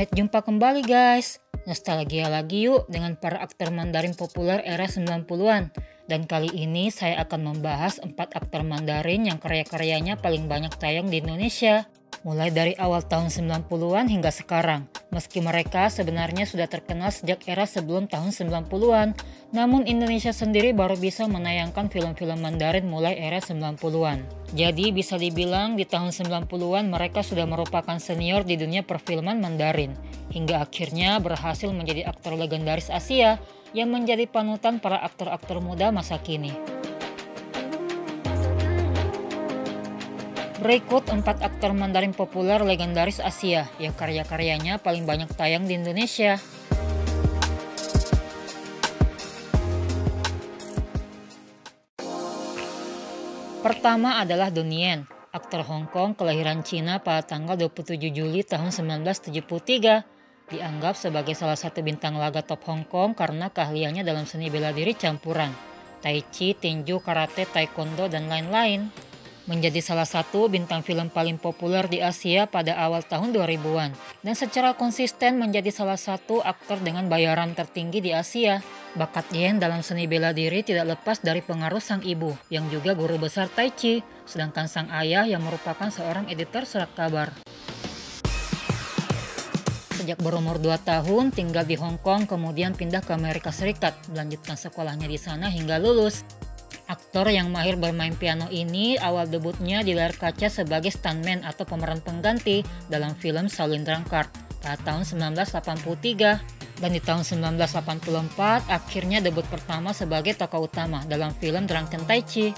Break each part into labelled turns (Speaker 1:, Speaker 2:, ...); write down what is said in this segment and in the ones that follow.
Speaker 1: Jumpa kembali guys. Nostalgia lagi yuk dengan para aktor Mandarin populer era 90-an. Dan kali ini saya akan membahas 4 aktor Mandarin yang karya-karyanya paling banyak tayang di Indonesia. Mulai dari awal tahun 90-an hingga sekarang. Meski mereka sebenarnya sudah terkenal sejak era sebelum tahun 90-an, namun Indonesia sendiri baru bisa menayangkan film-film Mandarin mulai era 90-an. Jadi bisa dibilang di tahun 90-an mereka sudah merupakan senior di dunia perfilman Mandarin, hingga akhirnya berhasil menjadi aktor legendaris Asia yang menjadi panutan para aktor-aktor muda masa kini. Berikut 4 aktor Mandarin populer legendaris Asia yang karya-karyanya paling banyak tayang di Indonesia. Pertama adalah Donnie Yen, aktor Hong Kong kelahiran Cina pada tanggal 27 Juli tahun 1973. Dianggap sebagai salah satu bintang laga top Hong Kong karena keahliannya dalam seni bela diri campuran, tai chi, tinju, karate, taekwondo, dan lain-lain. Menjadi salah satu bintang film paling populer di Asia pada awal tahun 2000-an dan secara konsisten menjadi salah satu aktor dengan bayaran tertinggi di Asia. Bakat Yen dalam seni bela diri tidak lepas dari pengaruh sang ibu yang juga guru besar tai chi, sedangkan sang ayah yang merupakan seorang editor surat kabar. Sejak berumur 2 tahun tinggal di Hong Kong, kemudian pindah ke Amerika Serikat, melanjutkan sekolahnya di sana hingga lulus. Aktor yang mahir bermain piano ini awal debutnya di layar kaca sebagai stuntman atau pemeran pengganti dalam film Shaolin Drunkard pada tahun 1983. Dan di tahun 1984 akhirnya debut pertama sebagai tokoh utama dalam film Drunken Tai Chi.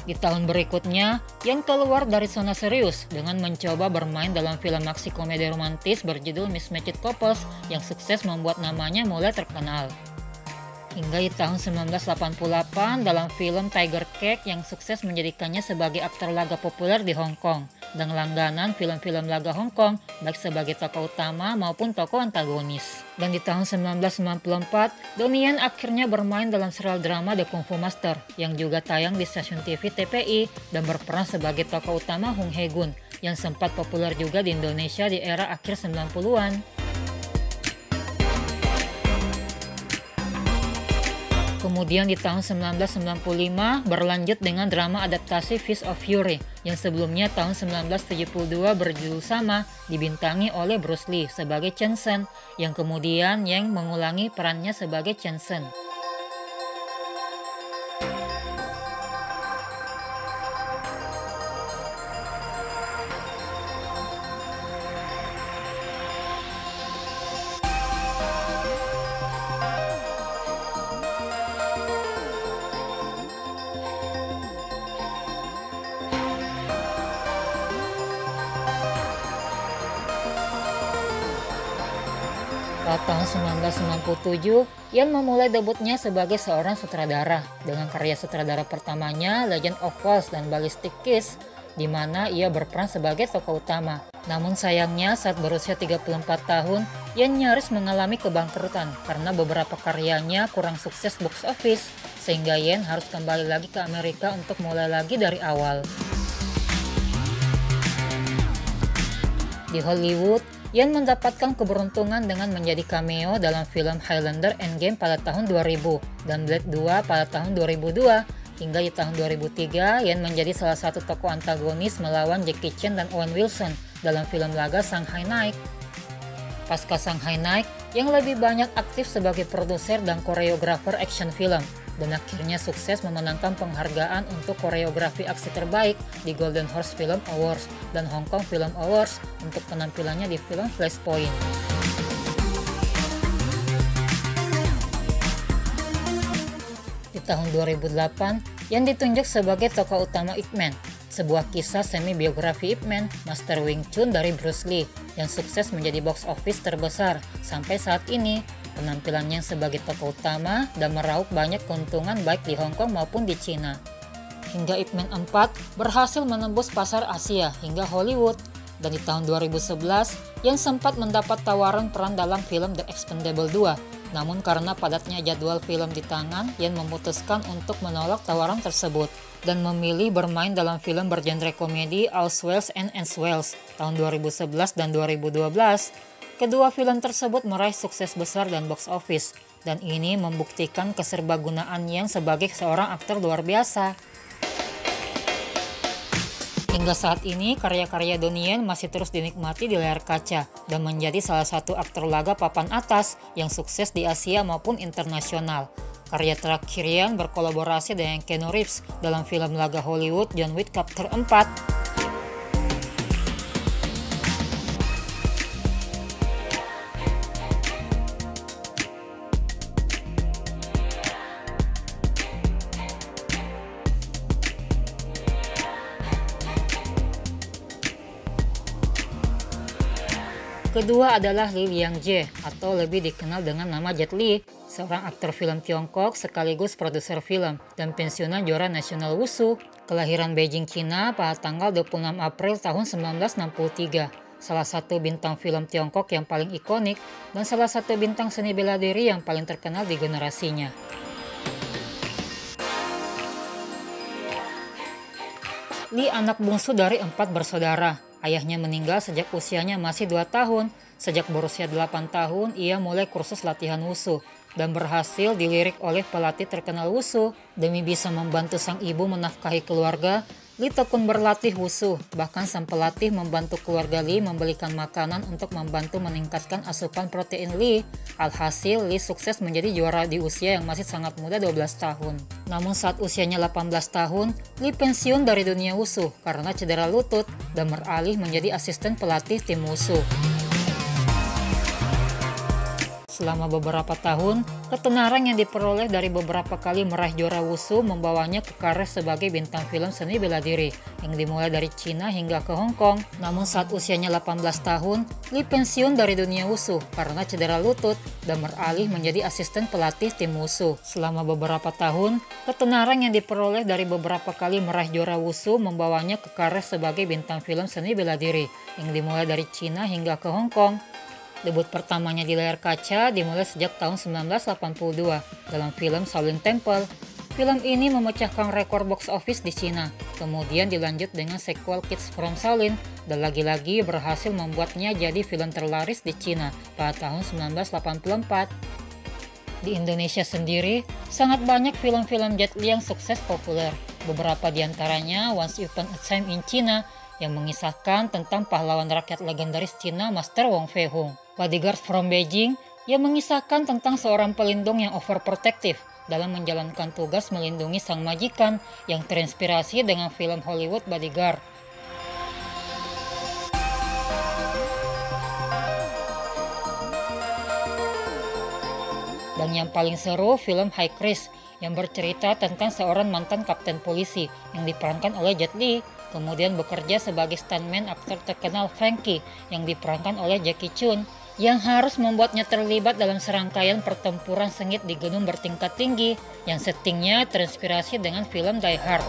Speaker 1: Di tahun berikutnya, Yen keluar dari zona serius dengan mencoba bermain dalam film aksi komedi romantis berjudul Mismatched Couples yang sukses membuat namanya mulai terkenal. Hingga di tahun 1988 dalam film Tiger Cake yang sukses menjadikannya sebagai aktor laga populer di Hong Kong dan langganan film-film laga Hong Kong baik sebagai tokoh utama maupun tokoh antagonis. Dan di tahun 1994, Donnie Yen akhirnya bermain dalam serial drama The Kung Fu Master yang juga tayang di stasiun TV TPI dan berperan sebagai tokoh utama Hung Hae-gun yang sempat populer juga di Indonesia di era akhir 90-an. Kemudian di tahun 1995 berlanjut dengan drama adaptasi Fist of Fury yang sebelumnya tahun 1972 berjudul sama dibintangi oleh Bruce Lee sebagai Chen Zhen yang kemudian Yang mengulangi perannya sebagai Chen Zhen. Pada tahun 1997, Yen memulai debutnya sebagai seorang sutradara dengan karya sutradara pertamanya Legend of Waltz dan Ballistic Kiss, di mana ia berperan sebagai tokoh utama. Namun sayangnya saat berusia 34 tahun, Yen nyaris mengalami kebangkrutan karena beberapa karyanya kurang sukses box office, sehingga Yen harus kembali lagi ke Amerika untuk mulai lagi dari awal. Di Hollywood, Yen mendapatkan keberuntungan dengan menjadi cameo dalam film Highlander Endgame pada tahun 2000 dan Blade 2 pada tahun 2002. Hingga di tahun 2003, Yen menjadi salah satu tokoh antagonis melawan Jackie Chan dan Owen Wilson dalam film laga Shanghai Knight. Pasca Shanghai Knight, yang lebih banyak aktif sebagai produser dan koreografer action film, dan akhirnya sukses memenangkan penghargaan untuk koreografi aksi terbaik di Golden Horse Film Awards dan Hong Kong Film Awards untuk penampilannya di film Flashpoint. Di tahun 2008, Yen ditunjuk sebagai tokoh utama Ip Man, sebuah kisah semi-biografi Ip Man, Master Wing Chun dari Bruce Lee, yang sukses menjadi box office terbesar sampai saat ini. Penampilannya sebagai tokoh utama dan meraup banyak keuntungan baik di Hong Kong maupun di Cina. Hingga Ip Man 4 berhasil menembus pasar Asia hingga Hollywood. Dan di tahun 2011, Yen sempat mendapat tawaran peran dalam film The Expendables 2. Namun karena padatnya jadwal film di tangan, Yen memutuskan untuk menolak tawaran tersebut dan memilih bermain dalam film bergenre komedi All's Well and Ends Well tahun 2011 dan 2012. Kedua film tersebut meraih sukses besar dan box office, dan ini membuktikan keserbagunaannya sebagai seorang aktor luar biasa. Hingga saat ini, karya-karya Donnie Yen masih terus dinikmati di layar kaca dan menjadi salah satu aktor laga papan atas yang sukses di Asia maupun internasional. Karya terakhir Yen berkolaborasi dengan Keanu Reeves dalam film laga Hollywood John Wick Chapter 4. Kedua adalah Li Liangjie atau lebih dikenal dengan nama Jet Li, seorang aktor film Tiongkok sekaligus produser film dan pensiunan juara nasional Wushu, kelahiran Beijing, Cina pada tanggal 26 April tahun 1963. Salah satu bintang film Tiongkok yang paling ikonik dan salah satu bintang seni bela diri yang paling terkenal di generasinya. Li anak bungsu dari 4 bersaudara. Ayahnya meninggal sejak usianya masih 2 tahun. Sejak berusia 8 tahun, ia mulai kursus latihan wushu dan berhasil dilirik oleh pelatih terkenal wushu. Demi bisa membantu sang ibu menafkahi keluarga, Li tekun berlatih wushu. Bahkan sang pelatih membantu keluarga Li membelikan makanan untuk membantu meningkatkan asupan protein Li. Alhasil, Li sukses menjadi juara di usia yang masih sangat muda 12 tahun. Namun saat usianya 18 tahun, Li pensiun dari dunia wushu karena cedera lutut dan beralih menjadi asisten pelatih tim wushu. Selama beberapa tahun, ketenaran yang diperoleh dari beberapa kali meraih juara wushu membawanya ke karir sebagai bintang film seni bela diri yang dimulai dari Cina hingga ke Hong Kong. Namun saat usianya 18 tahun, Li pensiun dari dunia wushu karena cedera lutut dan beralih menjadi asisten pelatih tim wushu. Selama beberapa tahun, ketenaran yang diperoleh dari beberapa kali meraih juara wushu membawanya ke karir sebagai bintang film seni bela diri yang dimulai dari Cina hingga ke Hong Kong. Debut pertamanya di layar kaca dimulai sejak tahun 1982 dalam film Shaolin Temple. Film ini memecahkan rekor box office di Cina, kemudian dilanjut dengan sequel Kids from Shaolin dan lagi-lagi berhasil membuatnya jadi film terlaris di Cina pada tahun 1984. Di Indonesia sendiri, sangat banyak film-film Jet Li yang sukses populer. Beberapa di antaranya Once Upon a Time in China yang mengisahkan tentang pahlawan rakyat legendaris Cina Master Wong Fei Hung. Bodyguard from Beijing yang mengisahkan tentang seorang pelindung yang overprotective dalam menjalankan tugas melindungi sang majikan yang terinspirasi dengan film Hollywood Bodyguard. Dan yang paling seru, film High Krish yang bercerita tentang seorang mantan kapten polisi yang diperankan oleh Jet Li, kemudian bekerja sebagai stuntman aktor terkenal Frankie yang diperankan oleh Jackie Chun, yang harus membuatnya terlibat dalam serangkaian pertempuran sengit di gunung bertingkat tinggi yang settingnya terinspirasi dengan film Die Hard.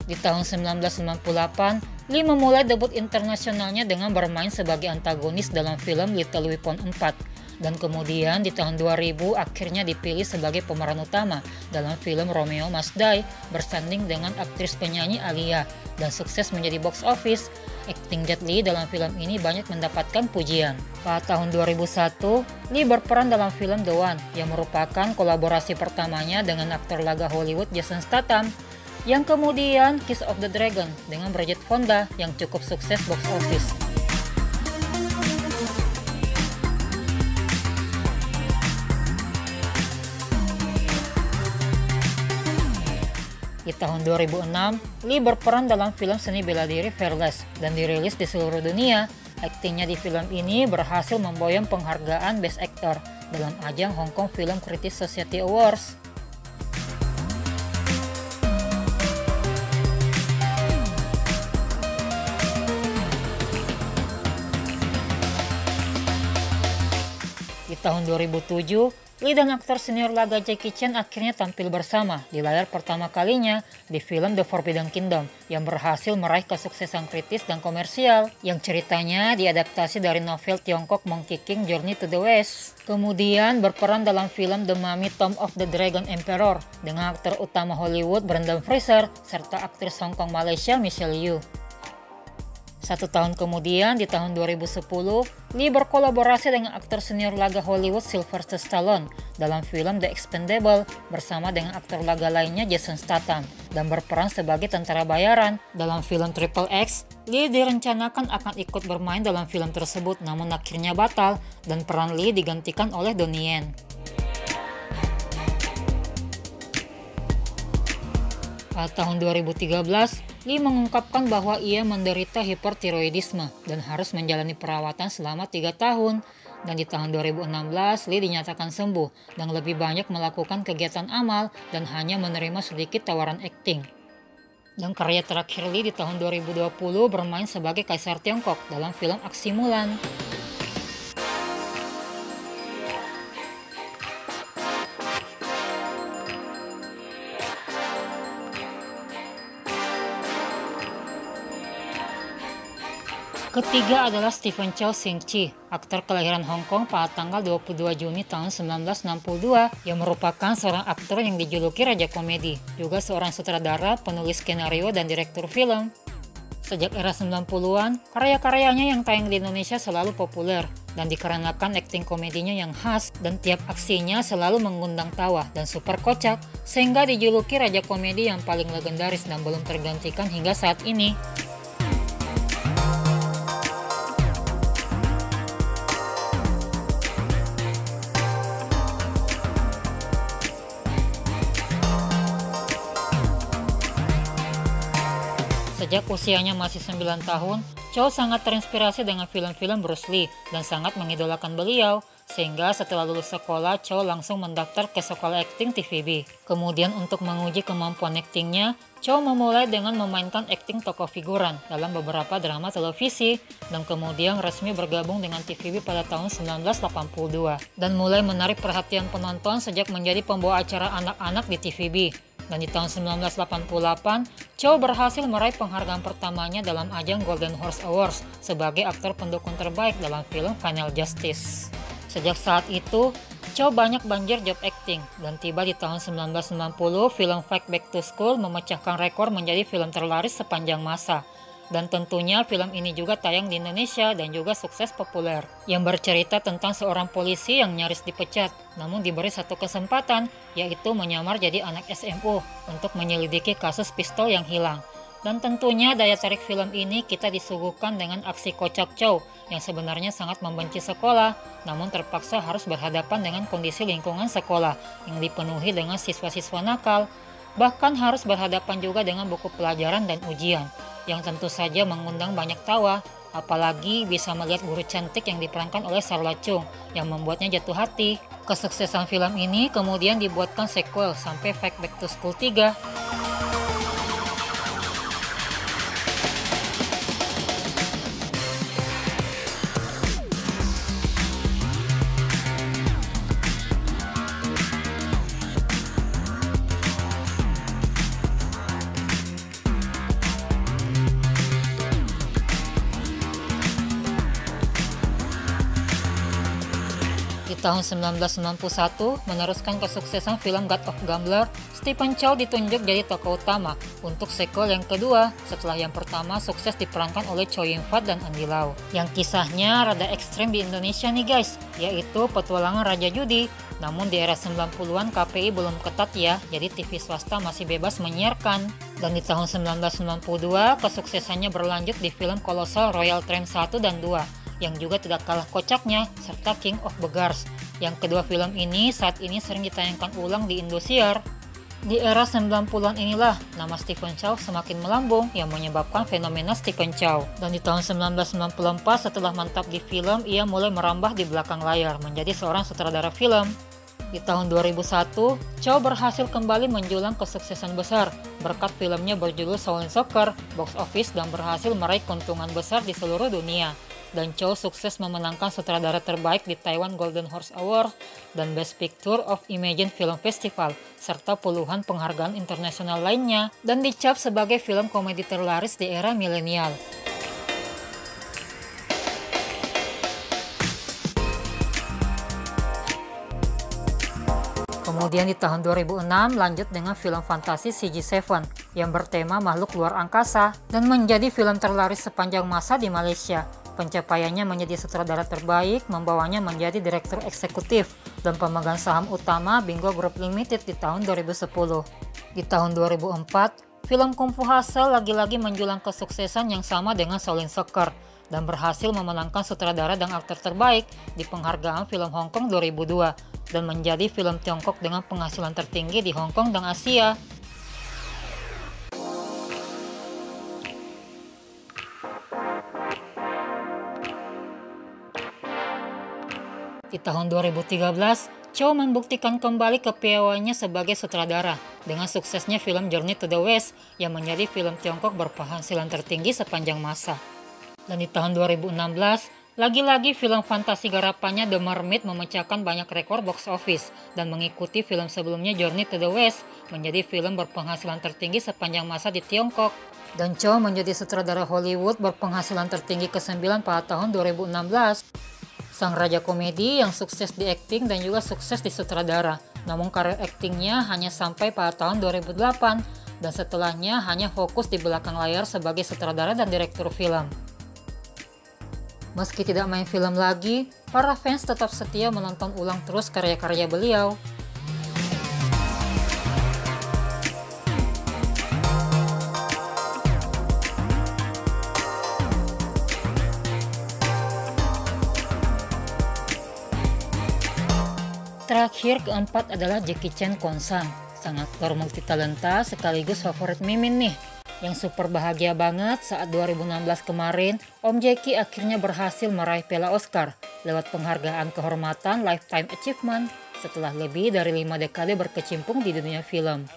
Speaker 1: Di tahun 1998, Li memulai debut internasionalnya dengan bermain sebagai antagonis dalam film Little Weapon 4. Dan kemudian di tahun 2000 akhirnya dipilih sebagai pemeran utama dalam film Romeo Must Die bersanding dengan aktris penyanyi Alia dan sukses menjadi box office. Akting Jet Li dalam film ini banyak mendapatkan pujian. Pada tahun 2001, Li berperan dalam film The One yang merupakan kolaborasi pertamanya dengan aktor laga Hollywood Jason Statham, yang kemudian Kiss of the Dragon dengan Bridget Fonda yang cukup sukses box office. Di tahun 2006, Li berperan dalam film seni bela diri Fearless dan dirilis di seluruh dunia. Aktingnya di film ini berhasil memboyong penghargaan Best Actor dalam ajang Hong Kong Film Critics Society Awards. Di Di tahun 2007, Lee dan aktor senior laga Jackie Chan akhirnya tampil bersama di layar pertama kalinya di film The Forbidden Kingdom yang berhasil meraih kesuksesan kritis dan komersial, yang ceritanya diadaptasi dari novel Tiongkok Monkey King Journey to the West. Kemudian berperan dalam film The Mummy Tomb of the Dragon Emperor dengan aktor utama Hollywood Brendan Fraser serta aktris Hong Kong Malaysia Michelle Yeoh. 1 tahun kemudian, di tahun 2010, Lee berkolaborasi dengan aktor senior laga Hollywood Sylvester Stallone dalam film The Expendable bersama dengan aktor laga lainnya Jason Statham dan berperan sebagai tentara bayaran. Dalam film Triple X, Lee direncanakan akan ikut bermain dalam film tersebut namun akhirnya batal dan peran Lee digantikan oleh Donnie Yen. Pada tahun 2013, Lee mengungkapkan bahwa ia menderita hipertiroidisme dan harus menjalani perawatan selama 3 tahun. Dan di tahun 2016, Lee dinyatakan sembuh dan lebih banyak melakukan kegiatan amal dan hanya menerima sedikit tawaran akting. Dan karya terakhir Lee di tahun 2020 bermain sebagai Kaisar Tiongkok dalam film aksi Mulan. Ketiga adalah Stephen Chow Sing-chi, aktor kelahiran Hong Kong pada tanggal 22 Juni tahun 1962 yang merupakan seorang aktor yang dijuluki Raja Komedi, juga seorang sutradara, penulis skenario, dan direktur film. Sejak era 90-an, karya-karyanya yang tayang di Indonesia selalu populer, dan dikarenakan akting komedinya yang khas dan tiap aksinya selalu mengundang tawa dan super kocak, sehingga dijuluki Raja Komedi yang paling legendaris dan belum tergantikan hingga saat ini. Sejak usianya masih 9 tahun, Chow sangat terinspirasi dengan film-film Bruce Lee dan sangat mengidolakan beliau, sehingga setelah lulus sekolah, Chow langsung mendaftar ke sekolah akting TVB. Kemudian untuk menguji kemampuan aktingnya, Chow memulai dengan memainkan akting tokoh figuran dalam beberapa drama televisi, dan kemudian resmi bergabung dengan TVB pada tahun 1982, dan mulai menarik perhatian penonton sejak menjadi pembawa acara anak-anak di TVB. Dan di tahun 1988, Chow berhasil meraih penghargaan pertamanya dalam ajang Golden Horse Awards sebagai aktor pendukung terbaik dalam film Final Justice. Sejak saat itu, Chow banyak banjir job acting, dan tiba di tahun 1990, film Fight Back to School memecahkan rekor menjadi film terlaris sepanjang masa. Dan tentunya film ini juga tayang di Indonesia dan juga sukses populer, yang bercerita tentang seorang polisi yang nyaris dipecat, namun diberi satu kesempatan, yaitu menyamar jadi anak SMU untuk menyelidiki kasus pistol yang hilang. Dan tentunya daya tarik film ini kita disuguhkan dengan aksi kocak Chow yang sebenarnya sangat membenci sekolah, namun terpaksa harus berhadapan dengan kondisi lingkungan sekolah yang dipenuhi dengan siswa-siswa nakal, bahkan harus berhadapan juga dengan buku pelajaran dan ujian, yang tentu saja mengundang banyak tawa, apalagi bisa melihat guru cantik yang diperankan oleh Charlotte Chung yang membuatnya jatuh hati. Kesuksesan film ini kemudian dibuatkan sequel sampai Fight Back to School 3. Di tahun 1991, meneruskan kesuksesan film God of Gambler, Stephen Chow ditunjuk jadi tokoh utama untuk sequel yang kedua setelah yang pertama sukses diperankan oleh Chow Yun-fat dan Andy Lau. Yang kisahnya rada ekstrem di Indonesia nih guys, yaitu petualangan Raja Judi. Namun di era 90-an KPI belum ketat ya, jadi TV swasta masih bebas menyiarkan. Dan di tahun 1992, kesuksesannya berlanjut di film kolosal Royal Trent 1 dan 2. Yang juga tidak kalah kocaknya, serta King of Beggars. Yang kedua film ini saat ini sering ditayangkan ulang di Indosiar. Di era 90-an inilah nama Stephen Chow semakin melambung yang menyebabkan fenomena Stephen Chow. Dan di tahun 1994 setelah mantap di film, ia mulai merambah di belakang layar menjadi seorang sutradara film. Di tahun 2001, Chow berhasil kembali menjulang kesuksesan besar berkat filmnya berjudul Shaolin Soccer, box office dan berhasil meraih keuntungan besar di seluruh dunia. dan Chow sukses memenangkan sutradara terbaik di Taiwan Golden Horse Award dan Best Picture of Imagine Film Festival, serta puluhan penghargaan internasional lainnya, dan dicap sebagai film komedi terlaris di era milenial. Kemudian di tahun 2006 lanjut dengan film fantasi CG7 yang bertema makhluk luar angkasa dan menjadi film terlaris sepanjang masa di Malaysia. Pencapaiannya menjadi sutradara terbaik, membawanya menjadi direktur eksekutif dan pemegang saham utama Bingo Group Limited di tahun 2010. Di tahun 2004, film Kung Fu Hustle lagi-lagi menjulang kesuksesan yang sama dengan Shaolin Soccer dan berhasil memenangkan sutradara dan aktor terbaik di penghargaan film Hong Kong 2002 dan menjadi film Tiongkok dengan penghasilan tertinggi di Hong Kong dan Asia. Di tahun 2013, Chow membuktikan kembali kepiawaiannya sebagai sutradara dengan suksesnya film Journey to the West yang menjadi film Tiongkok berpenghasilan tertinggi sepanjang masa. Dan di tahun 2016, lagi-lagi film fantasi garapannya The Mermaid memecahkan banyak rekor box office dan mengikuti film sebelumnya Journey to the West menjadi film berpenghasilan tertinggi sepanjang masa di Tiongkok. Dan Chow menjadi sutradara Hollywood berpenghasilan tertinggi ke-9 pada tahun 2016. Sang raja komedi yang sukses di akting dan juga sukses di sutradara. Namun karir aktingnya hanya sampai pada tahun 2008 dan setelahnya hanya fokus di belakang layar sebagai sutradara dan direktur film. Meski tidak main film lagi, para fans tetap setia menonton ulang terus karya-karya beliau. Terakhir keempat adalah Jackie Chan Kong-sang, sang aktor multitalenta sekaligus favorit Mimin nih. Yang super bahagia banget saat 2016 kemarin, Om Jackie akhirnya berhasil meraih piala Oscar lewat penghargaan kehormatan Lifetime Achievement setelah lebih dari 5 dekade berkecimpung di dunia film.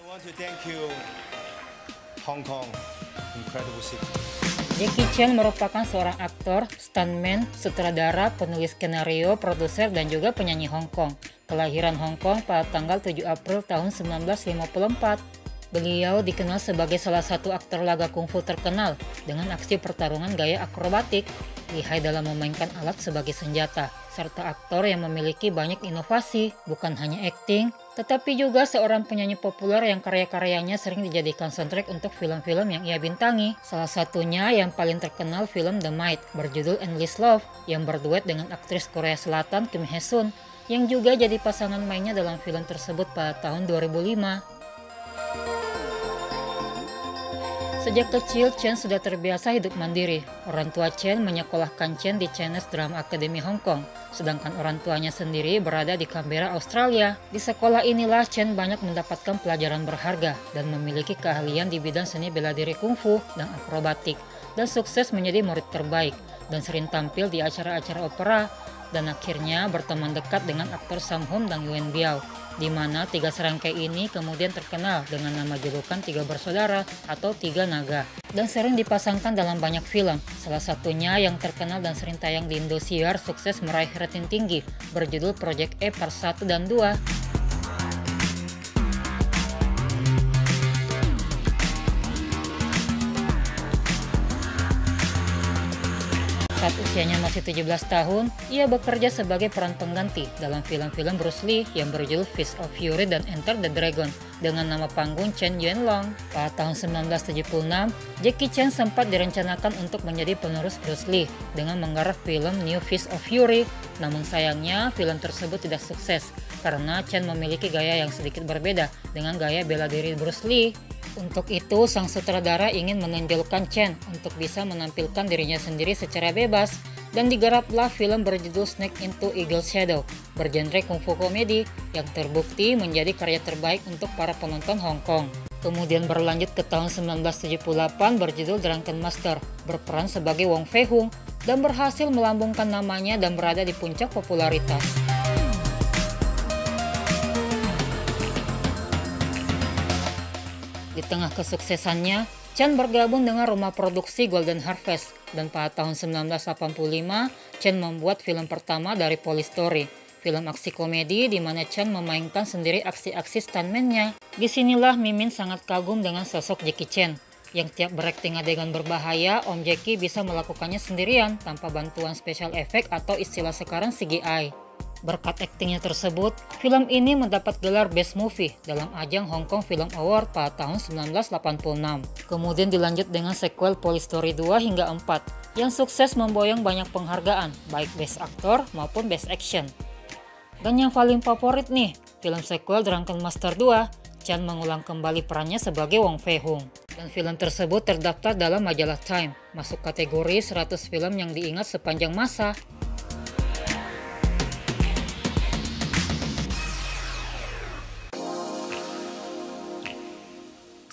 Speaker 1: Jackie Chan merupakan seorang aktor, stuntman, sutradara, penulis skenario, produser, dan juga penyanyi Hong Kong. Kelahiran Hong Kong pada tanggal 7 April tahun 1954. Beliau dikenal sebagai salah satu aktor laga kungfu terkenal dengan aksi pertarungan gaya akrobatik, lihai dalam memainkan alat sebagai senjata, serta aktor yang memiliki banyak inovasi, bukan hanya akting, tetapi juga seorang penyanyi populer yang karya-karyanya sering dijadikan soundtrack untuk film-film yang ia bintangi. Salah satunya yang paling terkenal film The Might berjudul Endless Love yang berduet dengan aktris Korea Selatan Kim Hye Sun yang juga jadi pasangan mainnya dalam film tersebut pada tahun 2005. Sejak kecil, Chen sudah terbiasa hidup mandiri. Orang tua Chen menyekolahkan Chen di Chinese Drama Academy Hong Kong, sedangkan orang tuanya sendiri berada di Canberra, Australia. Di sekolah inilah Chen banyak mendapatkan pelajaran berharga dan memiliki keahlian di bidang seni bela diri kungfu dan akrobatik, dan sukses menjadi murid terbaik, dan sering tampil di acara-acara opera, dan akhirnya berteman dekat dengan aktor Sam Hum dan Yuen Biao, di mana tiga serangkai ini kemudian terkenal dengan nama julukan Tiga Bersaudara atau Tiga Naga, dan sering dipasangkan dalam banyak film. Salah satunya yang terkenal dan sering tayang di Indosiar sukses meraih rating tinggi berjudul Project E Part 1 dan 2. Saat usianya masih 17 tahun, ia bekerja sebagai peran pengganti dalam film-film Bruce Lee yang berjudul Fist of Fury dan Enter the Dragon dengan nama panggung Chen Yuanlong. Pada tahun 1976, Jackie Chan sempat direncanakan untuk menjadi penerus Bruce Lee dengan menggarap film New Fist of Fury, namun sayangnya film tersebut tidak sukses karena Chan memiliki gaya yang sedikit berbeda dengan gaya bela diri Bruce Lee. Untuk itu, sang sutradara ingin menonjolkan Chen untuk bisa menampilkan dirinya sendiri secara bebas, dan digaraplah film berjudul Snake into Eagle Shadow bergenre kungfu komedi yang terbukti menjadi karya terbaik untuk para penonton Hong Kong. Kemudian berlanjut ke tahun 1978 berjudul Drunken Master, berperan sebagai Wong Fei Hung dan berhasil melambungkan namanya dan berada di puncak popularitas. Di tengah kesuksesannya, Chan bergabung dengan rumah produksi Golden Harvest dan pada tahun 1985 Chen membuat film pertama dari Police Story, film aksi komedi di mana Chen memainkan sendiri aksi-aksi stuntman-nya. Disinilah Mimin sangat kagum dengan sosok Jackie Chan, yang tiap berakting adegan berbahaya, Om Jackie bisa melakukannya sendirian tanpa bantuan special effect atau istilah sekarang CGI. Berkat aktingnya tersebut, film ini mendapat gelar Best Movie dalam ajang Hong Kong Film Award pada tahun 1986. Kemudian dilanjut dengan sequel Police Story 2 hingga 4 yang sukses memboyong banyak penghargaan, baik Best Actor maupun Best Action. Dan yang paling favorit nih, film sequel Drunken Master 2, Chan mengulang kembali perannya sebagai Wong Fei Hung. Dan film tersebut terdaftar dalam majalah Time, masuk kategori 100 film yang diingat sepanjang masa.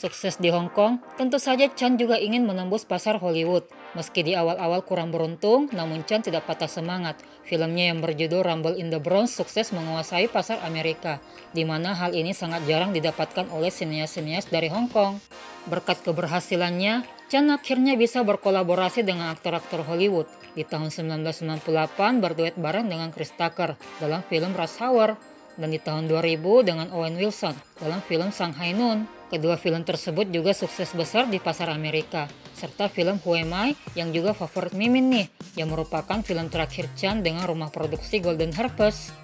Speaker 1: Sukses di Hong Kong, tentu saja Chan juga ingin menembus pasar Hollywood. Meski di awal-awal kurang beruntung, namun Chan tidak patah semangat. Filmnya yang berjudul Rumble in the Bronx sukses menguasai pasar Amerika, di mana hal ini sangat jarang didapatkan oleh sinias-sinias dari Hong Kong. Berkat keberhasilannya, Chan akhirnya bisa berkolaborasi dengan aktor-aktor Hollywood. Di tahun 1998 berduet bareng dengan Chris Tucker dalam film Rush Hour, dan di tahun 2000 dengan Owen Wilson dalam film Shanghai Noon. Kedua film tersebut juga sukses besar di pasar Amerika, serta film Who Am I yang juga favorit Mimin nih, yang merupakan film terakhir Chan dengan rumah produksi Golden Harvest.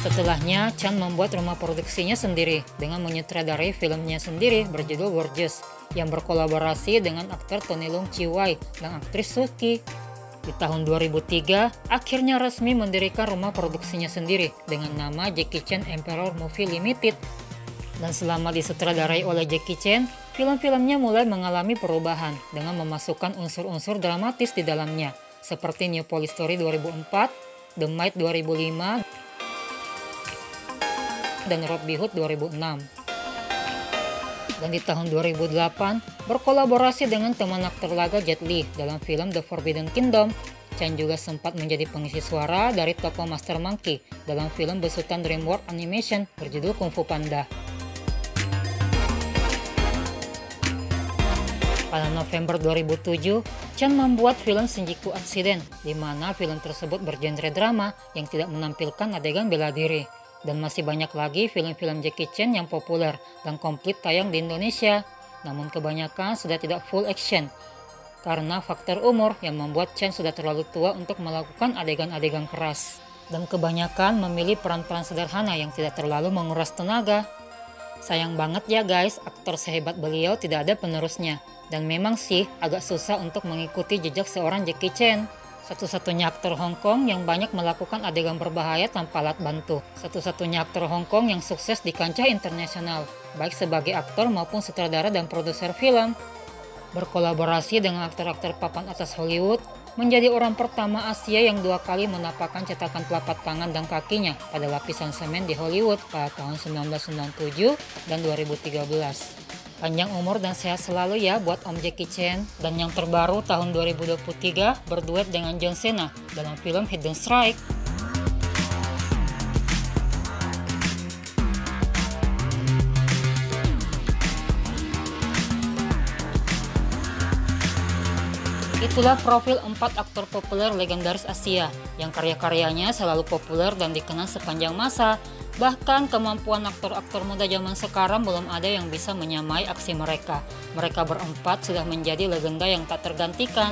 Speaker 1: Setelahnya, Chan membuat rumah produksinya sendiri dengan menyutradarai filmnya sendiri berjudul Gorgeous yang berkolaborasi dengan aktor Tony Leung Chiu Wai dan aktris Suki. Di tahun 2003, akhirnya resmi mendirikan rumah produksinya sendiri dengan nama Jackie Chan Emperor Movie Limited. Dan selama disutradarai oleh Jackie Chan, film-filmnya mulai mengalami perubahan dengan memasukkan unsur-unsur dramatis di dalamnya, seperti New Police Story 2004, The Might 2005, dan Robin Hood 2006. Dan di tahun 2008 berkolaborasi dengan teman aktor laga Jet Li dalam film The Forbidden Kingdom. Chan juga sempat menjadi pengisi suara dari tokoh Master Monkey dalam film besutan DreamWorks Animation berjudul Kung Fu Panda. Pada November 2007, Chan membuat film Shinjuku Accident, di mana film tersebut bergenre drama yang tidak menampilkan adegan bela diri. Dan masih banyak lagi film-film Jackie Chan yang populer dan komplit tayang di Indonesia, namun kebanyakan sudah tidak full action karena faktor umur yang membuat Chan sudah terlalu tua untuk melakukan adegan-adegan keras, dan kebanyakan memilih peran-peran sederhana yang tidak terlalu menguras tenaga. Sayang banget ya guys, aktor sehebat beliau tidak ada penerusnya, dan memang sih agak susah untuk mengikuti jejak seorang Jackie Chan. Satu-satunya aktor Hong Kong yang banyak melakukan adegan berbahaya tanpa alat bantu. Satu-satunya aktor Hong Kong yang sukses di kancah internasional, baik sebagai aktor maupun sutradara dan produser film. Berkolaborasi dengan aktor-aktor papan atas Hollywood, menjadi orang pertama Asia yang 2 kali menapakkan cetakan telapak tangan dan kakinya pada lapisan semen di Hollywood pada tahun 1997 dan 2013. Panjang umur dan sehat selalu ya buat Om Jackie Chan. Dan yang terbaru tahun 2023 berduet dengan John Cena dalam film Hidden Strike. Itulah profil 4 aktor populer legendaris Asia yang karya-karyanya selalu populer dan dikenal sepanjang masa. Bahkan kemampuan aktor-aktor muda zaman sekarang belum ada yang bisa menyamai aksi mereka. Mereka berempat sudah menjadi legenda yang tak tergantikan.